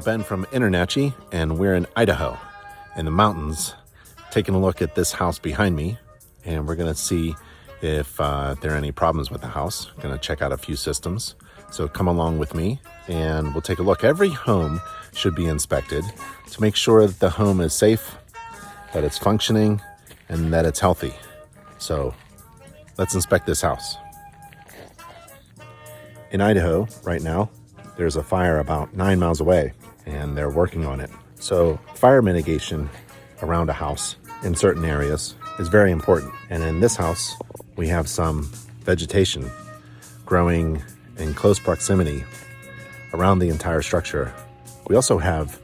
Ben from InterNACHI, and we're in Idaho, in the mountains, taking a look at this house behind me, and we're gonna see if there are any problems with the house. Gonna check out a few systems. So come along with me and we'll take a look. Every home should be inspected to make sure that the home is safe, that it's functioning, and that it's healthy. So let's inspect this house. In Idaho right now, there's a fire about 9 miles away and they're working on it. So fire mitigation around a house in certain areas is very important. And in this house, we have some vegetation growing in close proximity around the entire structure. We also have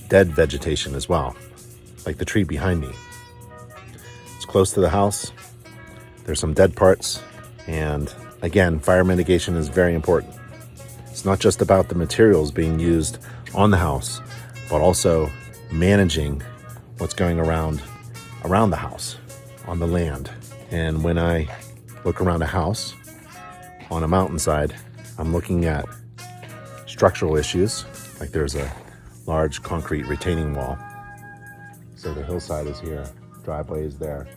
dead vegetation as well, like the tree behind me. It's close to the house. There's some dead parts. And again, fire mitigation is very important. It's not just about the materials being used on the house, but also managing what's going around the house, on the land. And when I look around a house on a mountainside, I'm looking at structural issues, like there's a large concrete retaining wall. So the hillside is here, driveway is there,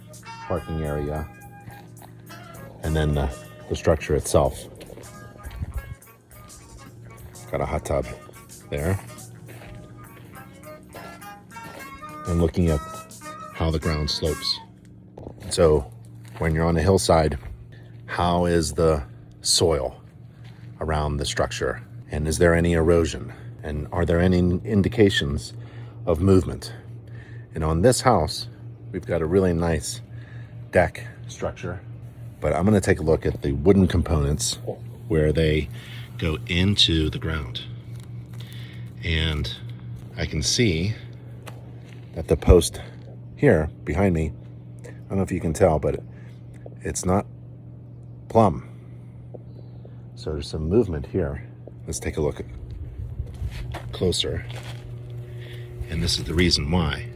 parking area, and then the structure itself. Got a hot tub there. And looking at how the ground slopes. So when you're on a hillside, how is the soil around the structure? And is there any erosion? And are there any indications of movement? And on this house, we've got a really nice deck structure. But I'm gonna take a look at the wooden components where they go into the ground. And I can see that the post here behind me, I don't know if you can tell, but it's not plumb. So there's some movement here. Let's take a look closer. And this is the reason why.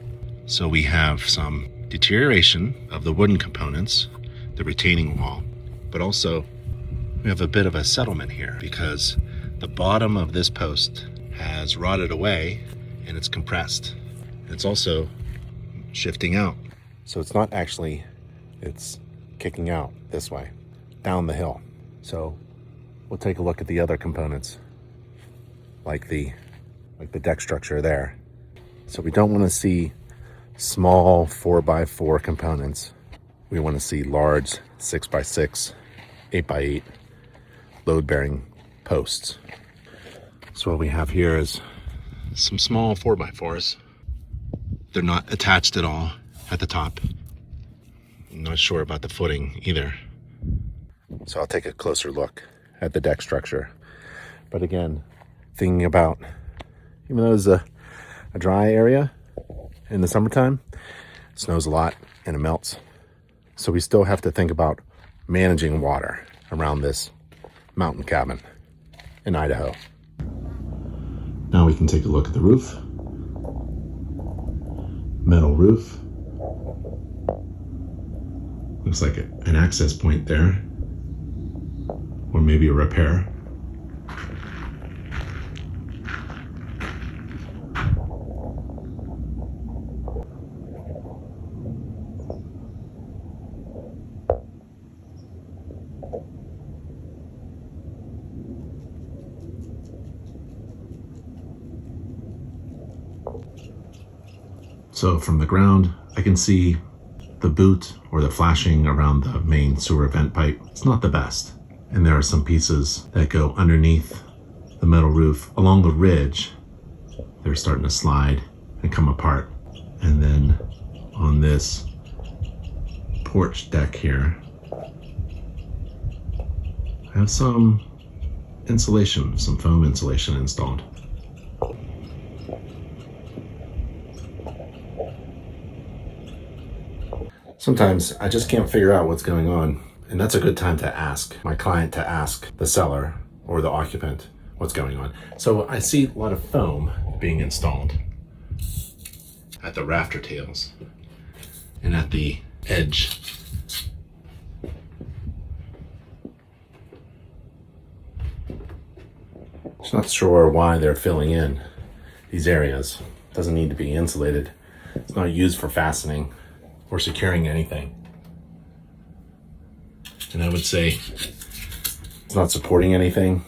So we have some deterioration of the wooden components, the retaining wall, but also we have a bit of a settlement here because the bottom of this post has rotted away and it's compressed. It's also shifting out. So it's not actually, it's kicking out this way, down the hill. So we'll take a look at the other components, like the deck structure there. So we don't want to see small 4x4 components. We want to see large 6x6, 8x8 load-bearing posts. So what we have here is some small 4x4s. They're not attached at all at the top. I'm not sure about the footing either. So I'll take a closer look at the deck structure. But again, thinking about, even though it's a dry area in the summertime, it snows a lot and it melts. So we still have to think about managing water around this mountain cabin in Idaho. Now we can take a look at the roof. Metal roof. Looks like an access point there, or maybe a repair. So from the ground, I can see the boot or the flashing around the main sewer vent pipe. It's not the best. And there are some pieces that go underneath the metal roof along the ridge. They're starting to slide and come apart. And then on this porch deck here, I have some insulation, some foam insulation installed. Sometimes I just can't figure out what's going on, and that's a good time to ask my client, to ask the seller or the occupant what's going on. So I see a lot of foam being installed at the rafter tails and at the edge. Just not sure why they're filling in. these areas. It doesn't need to be insulated. It's not used for fastening or securing anything. And I would say it's not supporting anything.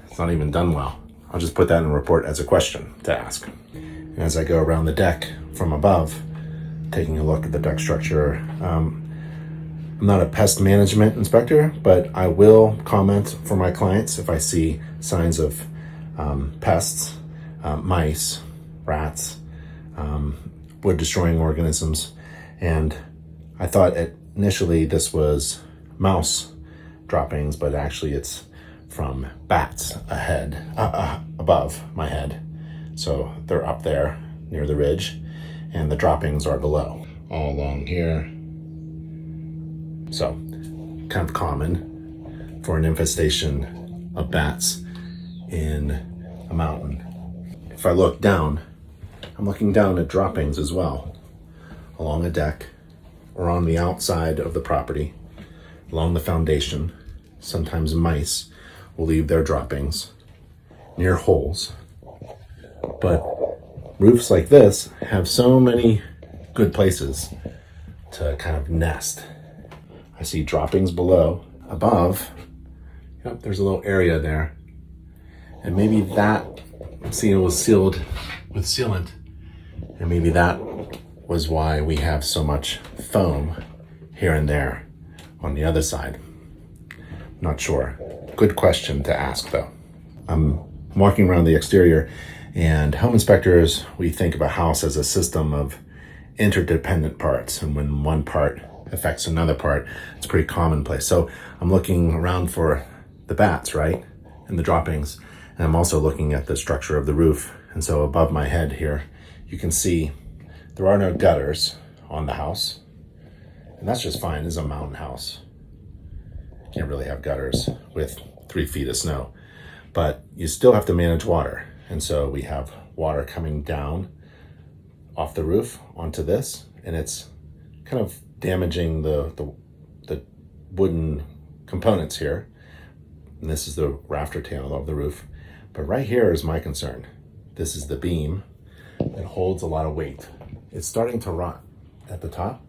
It's not even done well. I'll just put that in a report as a question to ask. And as I go around the deck from above, taking a look at the deck structure, I'm not a pest management inspector, but I will comment for my clients if I see signs of pests, mice, rats, wood destroying organisms. And I thought initially this was mouse droppings, but actually it's from bats above my head. So they're up there near the ridge, and the droppings are below, all along here. So kind of common for an infestation of bats in a mountain. If I look down, I'm looking down at droppings as well, along a deck or on the outside of the property, along the foundation. Sometimes mice will leave their droppings near holes. But roofs like this have so many good places to kind of nest. I see droppings below. Above, yep, there's a little area there. And maybe that, see, it was sealed with sealant. And maybe that was why we have so much foam here and there on the other side. Not sure. Good question to ask though. I'm walking around the exterior, and home inspectors, we think of a house as a system of interdependent parts. And when one part affects another part, it's pretty commonplace. So I'm looking around for the bats, right? And the droppings. And I'm also looking at the structure of the roof. And so above my head here, you can see there are no gutters on the house. And that's just fine. It's a mountain house. Can't really have gutters with 3 feet of snow, but you still have to manage water. And so we have water coming down off the roof onto this, and it's kind of damaging the wooden components here. And this is the rafter tail of the roof. But right here is my concern. This is the beam that holds a lot of weight. It's starting to rot at the top,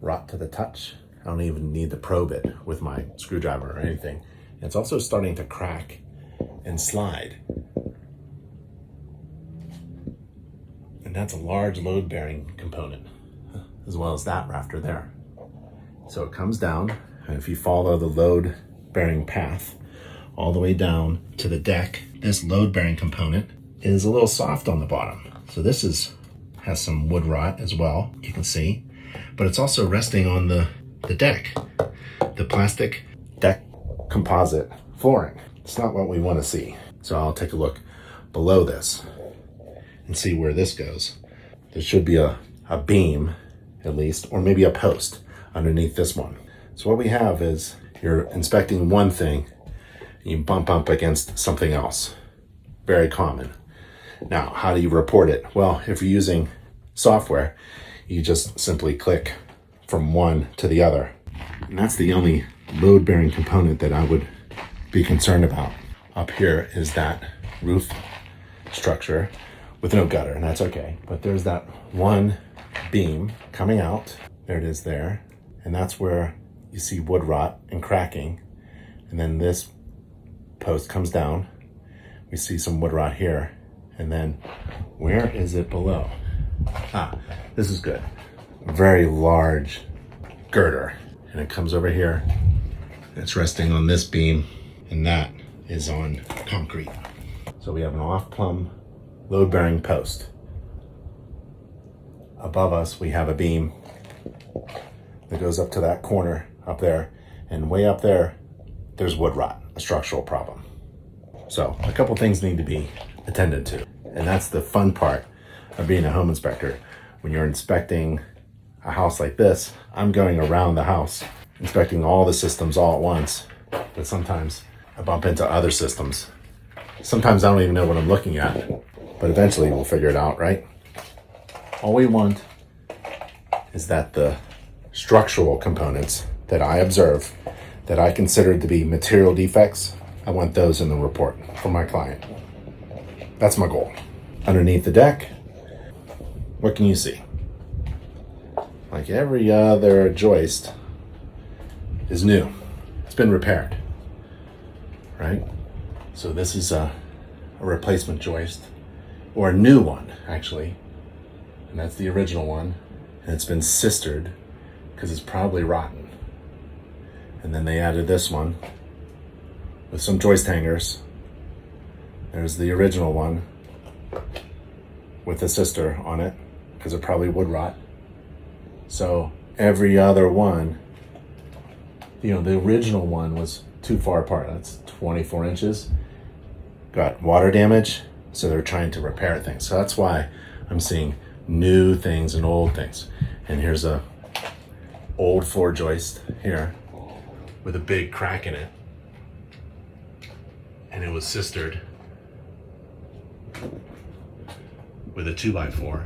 rot to the touch. I don't even need to probe it with my screwdriver or anything. It's also starting to crack and slide. And that's a large load-bearing component, as well as that rafter there. So it comes down, and if you follow the load-bearing path all the way down to the deck, this load-bearing component is a little soft on the bottom. So this has some wood rot as well, you can see, but it's also resting on the deck, the plastic deck composite flooring. It's not what we want to see. So I'll take a look below this and see where this goes. There should be a beam at least, or maybe a post underneath this one. So what we have is you're inspecting one thing, and you bump up against something else. Very common. Now, how do you report it? Well, if you're using software, you just simply click from one to the other. And that's the only load-bearing component that I would be concerned about. Up here is that roof structure with no gutter, and that's okay. But there's that one beam coming out. There it is there. And that's where you see wood rot and cracking. And then this post comes down. We see some wood rot here. And then where is it below? This is good. A very large girder. And it comes over here. It's resting on this beam, and that is on concrete. So we have an off-plumb load-bearing post. Above us, we have a beam that goes up to that corner up there, and way up there, there's wood rot, a structural problem. So a couple things need to be attended to, and that's the fun part of being a home inspector. When you're inspecting a house like this, I'm going around the house, inspecting all the systems all at once, but sometimes I bump into other systems. Sometimes I don't even know what I'm looking at, but eventually we'll figure it out, right? All we want is that the structural components that I observe, that I consider to be material defects, I want those in the report for my client. That's my goal. underneath the deck, what can you see? Like every other joist is new. It's been repaired, right? So this is a replacement joist, or a new one actually, and that's the original one, and it's been sistered because it's probably rotten. And then they added this one with some joist hangers. There's the original one with the sister on it because it probably would rot. So every other one, the original one was too far apart. That's 24 inches. Got water damage, so they're trying to repair things. So that's why I'm seeing new things and old things. And here's a old floor joist here with a big crack in it. And it was sistered with a 2x4.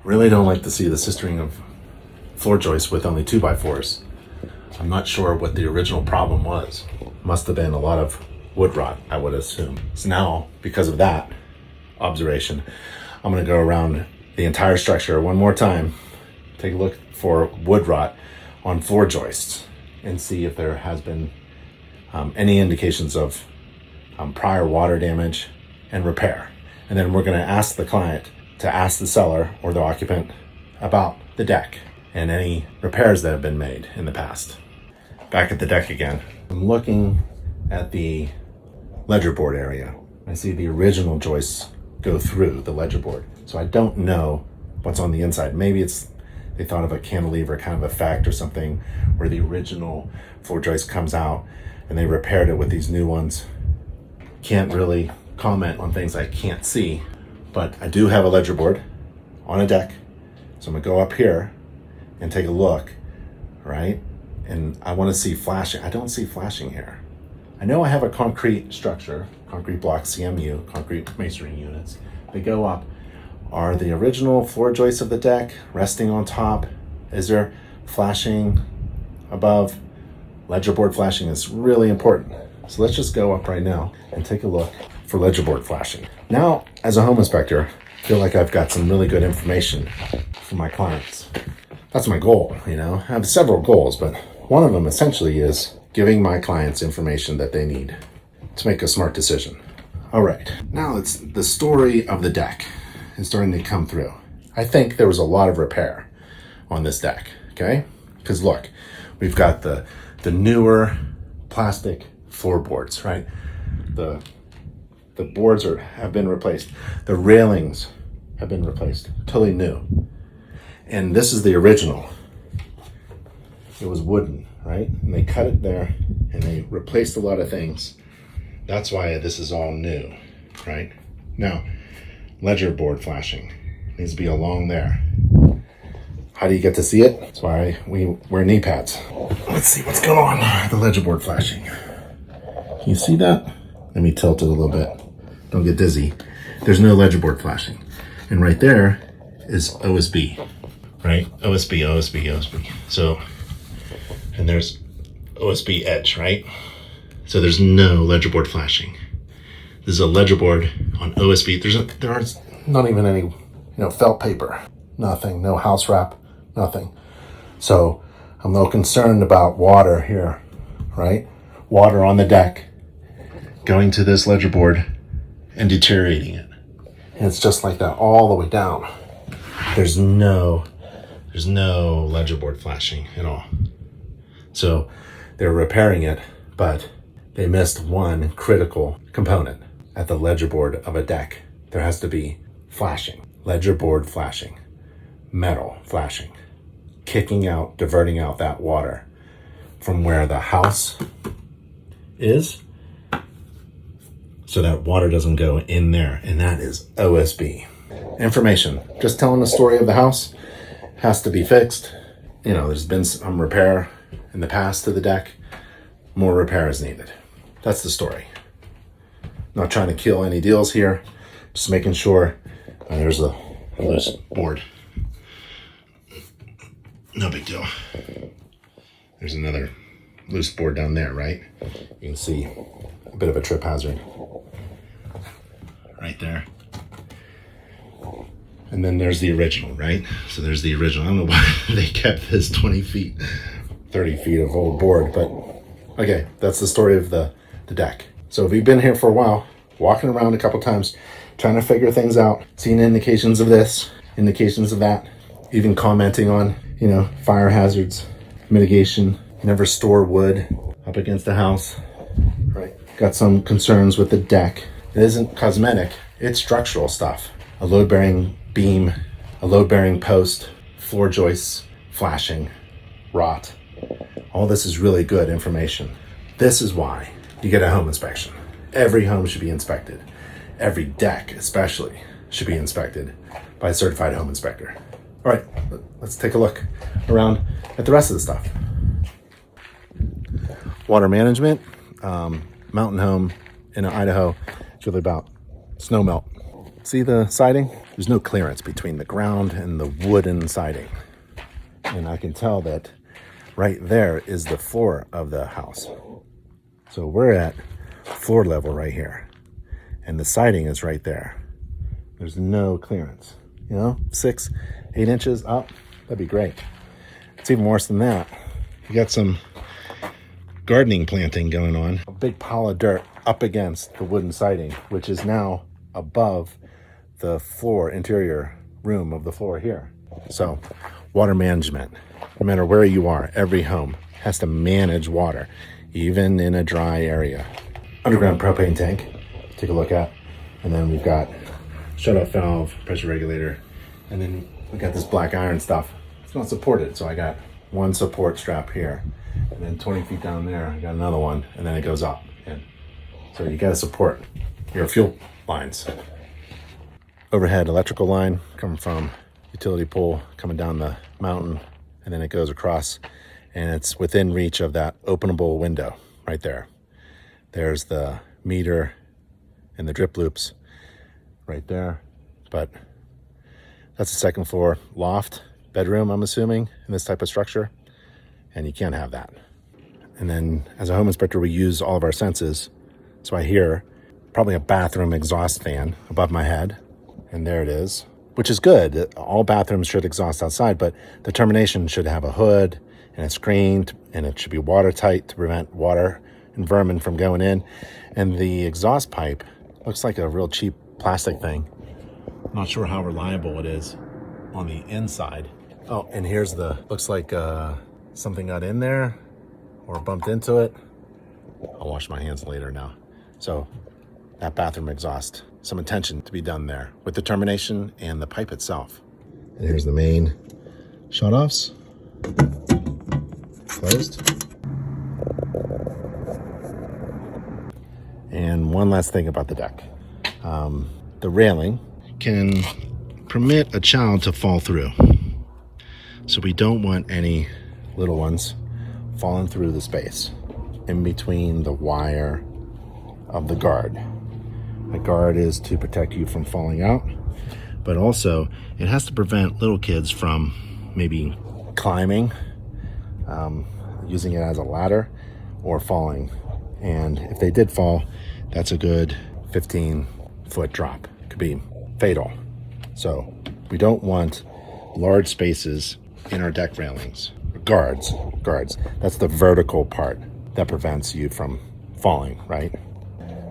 Really don't like to see the sistering of floor joists with only 2x4s. I'm not sure what the original problem was. Must have been a lot of wood rot, I would assume. So now, because of that observation, I'm gonna go around the entire structure one more time, take a look for wood rot on floor joists and see if there has been any indications of prior water damage and repair. And then we're gonna ask the client to ask the seller or the occupant about the deck and any repairs that have been made in the past. Back at the deck again. I'm looking at the ledger board area. I see the original joists go through the ledger board. So I don't know what's on the inside. Maybe they thought of a cantilever kind of effect or something where the original floor joist comes out and they repaired it with these new ones. Can't really comment on things I can't see, but I do have a ledger board on a deck. So I'm gonna go up here and take a look, right? And I wanna see flashing. I don't see flashing here. I know I have a concrete structure, concrete block CMU, concrete masonry units. They go up. Are the original floor joists of the deck resting on top? Is there flashing above? Ledger board flashing is really important. So let's just go up right now and take a look for ledger board flashing. Now, as a home inspector, I feel like I've got some really good information for my clients. That's my goal, I have several goals, but one of them essentially is giving my clients information that they need to make a smart decision. All right, now it's the story of the deck is starting to come through. I think there was a lot of repair on this deck, okay? Because look, we've got the newer plastic floorboards, right? The boards have been replaced. The railings have been replaced, totally new. And this is the original. It was wooden, right? And they cut it there and they replaced a lot of things. That's why this is all new, right? Now, ledger board flashing needs to be along there. How do you get to see it? That's why we wear knee pads. Let's see what's going on. The ledger board flashing. Can you see that? Let me tilt it a little bit. Don't get dizzy. There's no ledger board flashing. And right there is OSB, right? OSB, OSB, OSB. So, and there's OSB edge, right? So there's no ledger board flashing. This is a ledger board on OSB. There aren't not even any, felt paper, nothing, no house wrap, nothing. So I'm a little concerned about water here, right? Water on the deck going to this ledger board and deteriorating it. And it's just like that all the way down. There's no ledger board flashing at all. So they're repairing it, but they missed one critical component. At the ledger board of a deck, there has to be flashing, ledger board flashing, metal flashing, kicking out, diverting out that water from where the house is so that water doesn't go in there. And that is OSB. Information, just telling the story of the house, has to be fixed. There's been some repair in the past to the deck. More repair is needed. That's the story. Not trying to kill any deals here. Just making sure. There's a loose board. No big deal. There's another loose board down there, right? You can see a bit of a trip hazard right there. And then there's the original, right? So there's the original. I don't know why they kept this 20 feet, 30 feet of old board, but okay, that's the story of the deck. So if you've been here for a while, walking around a couple times, trying to figure things out, seeing indications of this, indications of that, even commenting on, you know, fire hazards, mitigation, never store wood up against the house, right? Got some concerns with the deck. It isn't cosmetic, it's structural stuff. A load-bearing beam, a load-bearing post, floor joists, flashing, rot. All this is really good information. This is why you get a home inspection. Every home should be inspected. Every deck especially should be inspected by a certified home inspector. All right, let's take a look around at the rest of the stuff. Water management, mountain home in Idaho. It's really about snow melt. See the siding? There's no clearance between the ground and the wooden siding. And I can tell that right there is the floor of the house. So we're at floor level right here. And the siding is right there. There's no clearance. You know, 6, 8 inches up, that'd be great. It's even worse than that. You got some gardening planting going on. A big pile of dirt up against the wooden siding, which is now above the floor, interior room of the floor here. So water management, no matter where you are, every home has to manage water, even in a dry area. Underground propane tank, take a look at. And then we've got shut-off valve, pressure regulator, and then we got this black iron stuff. It's not supported, so I got one support strap here, and then 20 feet down there, I got another one, and then it goes up. And so you gotta support your fuel lines. Overhead electrical line coming from utility pole, coming down the mountain, and then it goes across, and it's within reach of that openable window right there. There's the meter and the drip loops right there, but that's the second floor loft, bedroom, I'm assuming, in this type of structure, and you can't have that. And then as a home inspector, we use all of our senses, so I hear probably a bathroom exhaust fan above my head, and there it is, which is good. All bathrooms should exhaust outside, but the termination should have a hood and a screen, and it should be watertight to prevent water and vermin from going in. And the exhaust pipe looks like a real cheap plastic thing. I'm not sure how reliable it is on the inside. Oh, and here's the, looks like something got in there or bumped into it. I'll wash my hands later now. So that bathroom exhaust, some attention to be done there with the termination and the pipe itself. And here's the main shut-offs. Closed. And one last thing about the deck. The railing can permit a child to fall through. So we don't want any little ones falling through the space in between the wire of the guard. The guard is to protect you from falling out, but also it has to prevent little kids from maybe climbing, using it as a ladder, or falling. And if they did fall, that's a good 15-foot drop. It could be fatal. So we don't want large spaces in our deck railings. Guards. That's the vertical part that prevents you from falling, right?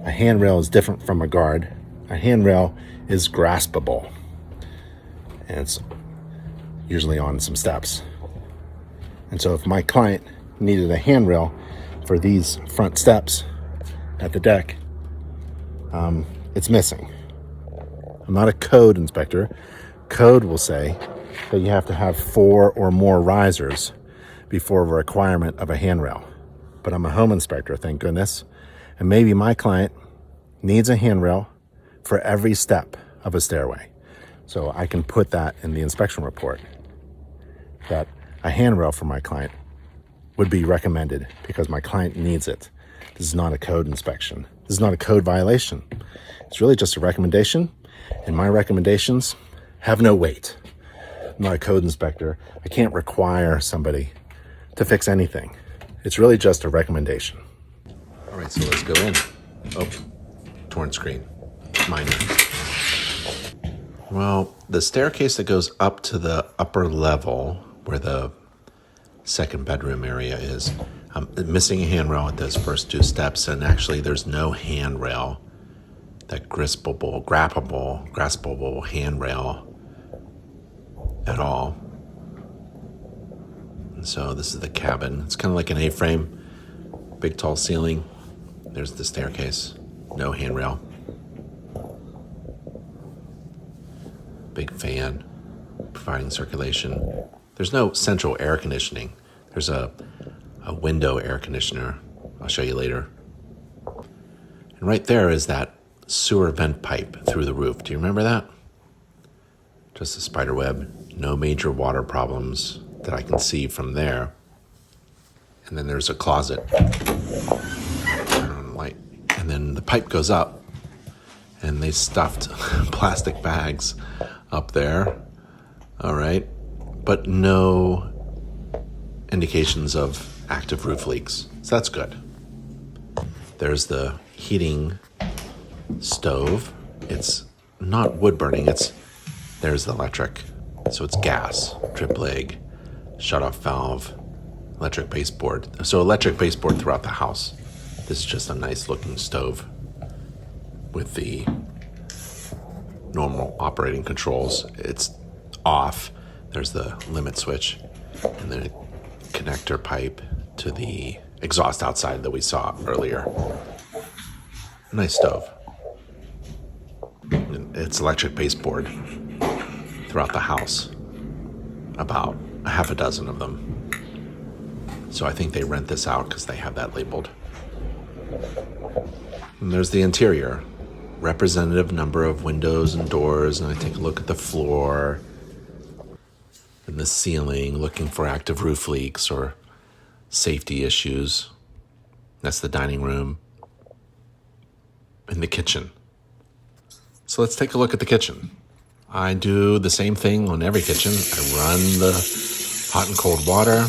A handrail is different from a guard. A handrail is graspable, and it's usually on some steps. And so if my client needed a handrail for these front steps at the deck, it's missing. I'm not a code inspector. Code will say that you have to have 4 or more risers before a requirement of a handrail. But I'm a home inspector, thank goodness. And maybe my client needs a handrail for every step of a stairway. So I can put that in the inspection report, that a handrail for my client would be recommended because my client needs it. This is not a code inspection. This is not a code violation. It's really just a recommendation, and my recommendations have no weight. I'm not a code inspector. I can't require somebody to fix anything. It's really just a recommendation. All right, so let's go in. Oh, torn screen. Minor. Well, the staircase that goes up to the upper level where the second bedroom area is, I'm missing a handrail at those first 2 steps, and actually there's no handrail, that graspable handrail at all. And so this is the cabin. It's kind of like an A-frame, big tall ceiling. There's the staircase, no handrail. Big fan, providing circulation. There's no central air conditioning. There's a window air conditioner. I'll show you later. And right there is that sewer vent pipe through the roof. Do you remember that? Just a spider web. No major water problems that I can see from there. And then there's a closet. Turn on the light. And then the pipe goes up, and they stuffed plastic bags up there. All right. But no indications of active roof leaks. So that's good. There's the heating stove. It's not wood burning. There's the electric. So it's gas, drip leg, shut-off valve, electric baseboard. So electric baseboard throughout the house. This is just a nice looking stove with the normal operating controls. It's off. There's the limit switch and then a connector pipe to the exhaust outside that we saw earlier. Nice stove. It's electric baseboard throughout the house. About a half a dozen of them. So I think they rent this out because they have that labeled. And there's the interior. Representative number of windows and doors, and I take a look at the floor and the ceiling, looking for active roof leaks or safety issues. That's the dining room and the kitchen. So let's take a look at the kitchen. I do the same thing on every kitchen. I run the hot and cold water,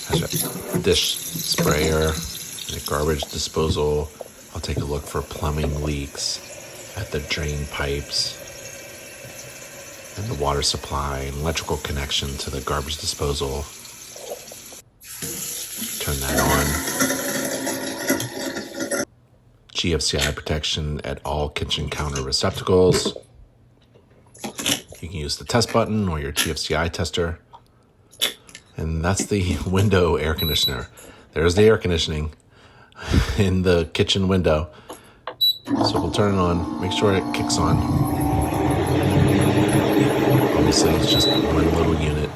has a dish sprayer, and a garbage disposal. I'll take a look for plumbing leaks at the drain pipes and the water supply and electrical connection to the garbage disposal. Turn that on. GFCI protection at all kitchen counter receptacles. You can use the test button or your GFCI tester. And that's the window air conditioner. There's the air conditioning in the kitchen window. So we'll turn it on, make sure it kicks on. Obviously it's just one little unit.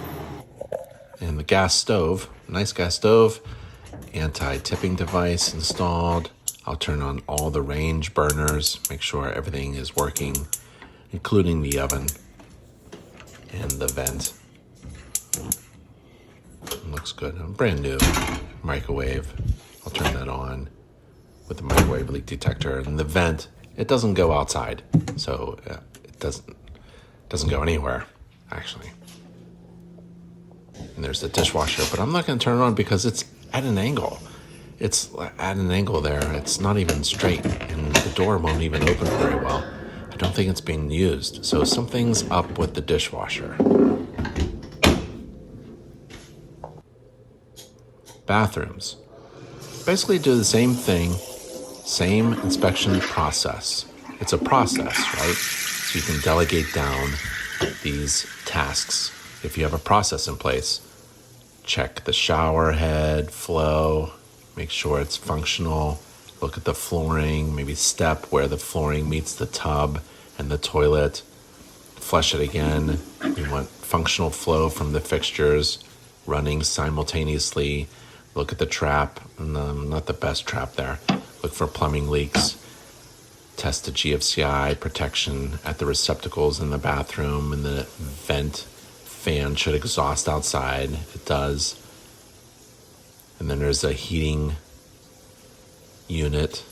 And the gas stove, nice gas stove, anti-tipping device installed. I'll turn on all the range burners, make sure everything is working, including the oven and the vent. It looks good. Brand new microwave. I'll turn that on with the microwave leak detector. And the vent, it doesn't go outside, so it doesn't go anywhere, actually. And there's the dishwasher, but I'm not going to turn it on because it's at an angle. It's at an angle there. It's not even straight, and the door won't even open very well. I don't think it's being used. So something's up with the dishwasher. Bathrooms. Basically do the same thing, same inspection process. It's a process, right? So you can delegate down these tasks. If you have a process in place, check the shower head flow, make sure it's functional, look at the flooring, maybe step where the flooring meets the tub and the toilet, flush it again. You want functional flow from the fixtures running simultaneously. Look at the trap, not the best trap there. Look for plumbing leaks. Test the GFCI protection at the receptacles in the bathroom, and the vent fan should exhaust outside. It does. And then there's a heating unit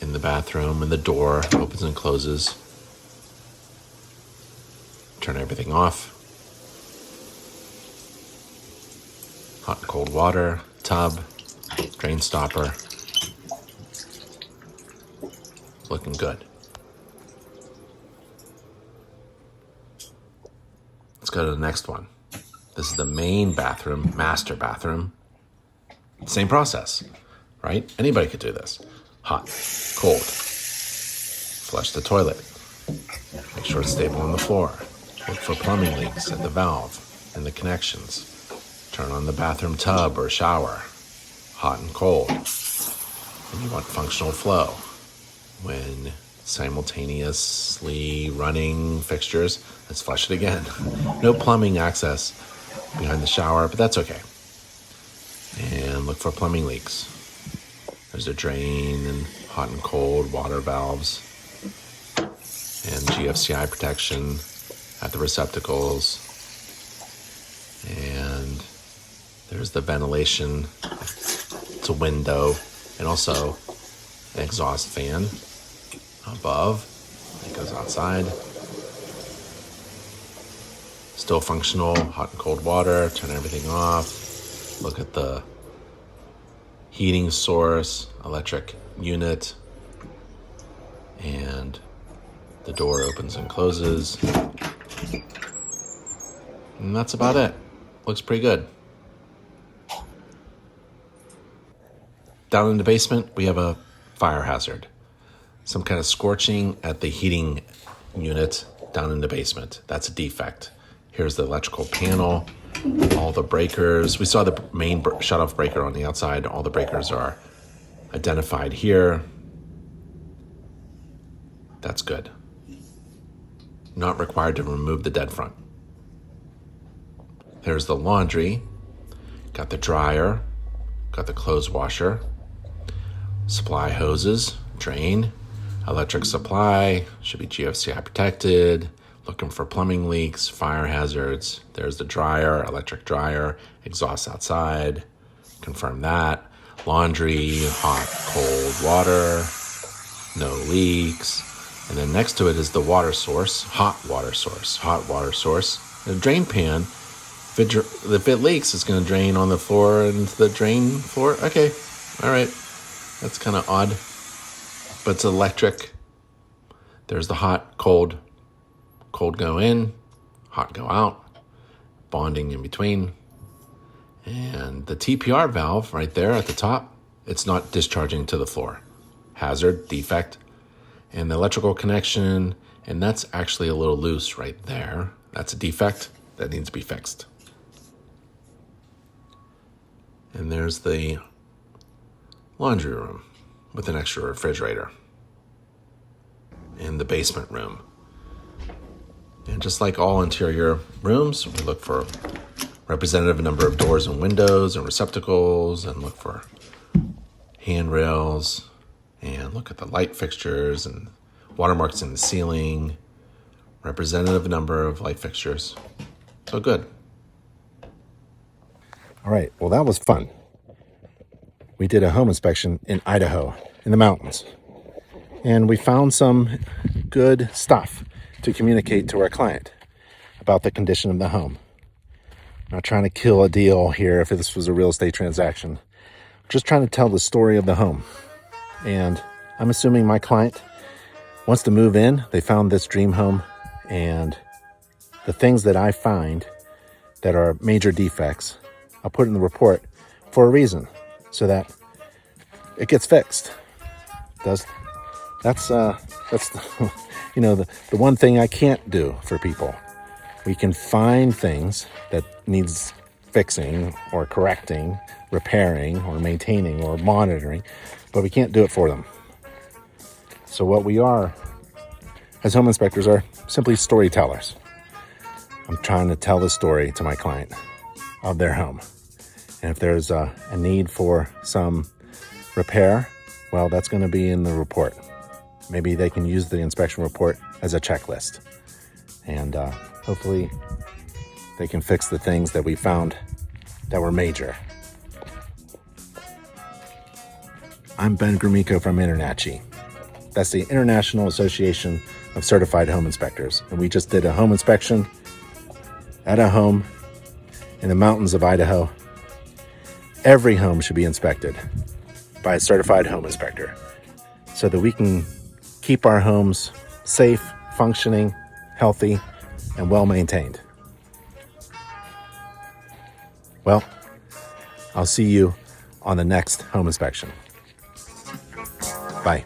in the bathroom, and the door opens and closes. Turn everything off. Hot and cold water. tub, drain stopper. Looking good. Let's go to the next one. This is the main bathroom, master bathroom. Same process, right? Anybody could do this. Hot, cold. Flush the toilet. Make sure it's stable on the floor. Look for plumbing leaks at the valve and the connections. Turn on the bathroom tub or shower. Hot and cold. And you want functional flow. When simultaneously running fixtures, let's flush it again. No plumbing access behind the shower, but that's okay. And look for plumbing leaks. There's a drain and hot and cold water valves and GFCI protection at the receptacles. And there's the ventilation. It's a window and also an exhaust fan above that goes outside. Still functional, hot and cold water, turn everything off. Look at the heating source, electric unit, and the door opens and closes. And that's about it. Looks pretty good. Down in the basement, we have a fire hazard. Some kind of scorching at the heating unit down in the basement. That's a defect. Here's the electrical panel, all the breakers. We saw the main shutoff breaker on the outside. All the breakers are identified here. That's good. Not required to remove the dead front. There's the laundry. Got the dryer. Got the clothes washer. Supply hoses, drain. Electric supply, should be GFCI protected. Looking for plumbing leaks, fire hazards. There's the dryer, electric dryer, exhaust outside. Confirm that. Laundry, hot, cold water, no leaks. And then next to it is the water source, hot water source. The drain pan, if it leaks, it's going to drain on the floor and into the drain floor. Okay, all right. That's kind of odd, but it's electric. There's the hot, cold go in, hot go out, bonding in between. And the TPR valve right there at the top, it's not discharging to the floor. Hazard, defect. And the electrical connection, and that's actually a little loose right there. That's a defect that needs to be fixed. And there's the laundry room with an extra refrigerator. In the basement room. And just like all interior rooms, we look for representative number of doors and windows and receptacles, and look for handrails, and look at the light fixtures and watermarks in the ceiling, representative number of light fixtures. So good. All right, well, that was fun. We did a home inspection in Idaho, in the mountains. And we found some good stuff to communicate to our client about the condition of the home. I'm not trying to kill a deal here if this was a real estate transaction. I'm just trying to tell the story of the home. And I'm assuming my client wants to move in. They found this dream home, and the things that I find that are major defects, I'll put in the report for a reason, so that it gets fixed. That's the one thing I can't do for people. We can find things that needs fixing or correcting, repairing or maintaining or monitoring, but we can't do it for them. So what we are as home inspectors are simply storytellers. I'm trying to tell the story to my client of their home. And if there's a need for some repair, well, that's going to be in the report. Maybe they can use the inspection report as a checklist. And hopefully they can fix the things that we found that were major. I'm Ben Gromicko from InterNACHI. That's the International Association of Certified Home Inspectors. And we just did a home inspection at a home in the mountains of Idaho. every home should be inspected by a certified home inspector so that we can keep our homes safe, functioning, healthy, and well maintained. Well, I'll see you on the next home inspection. Bye.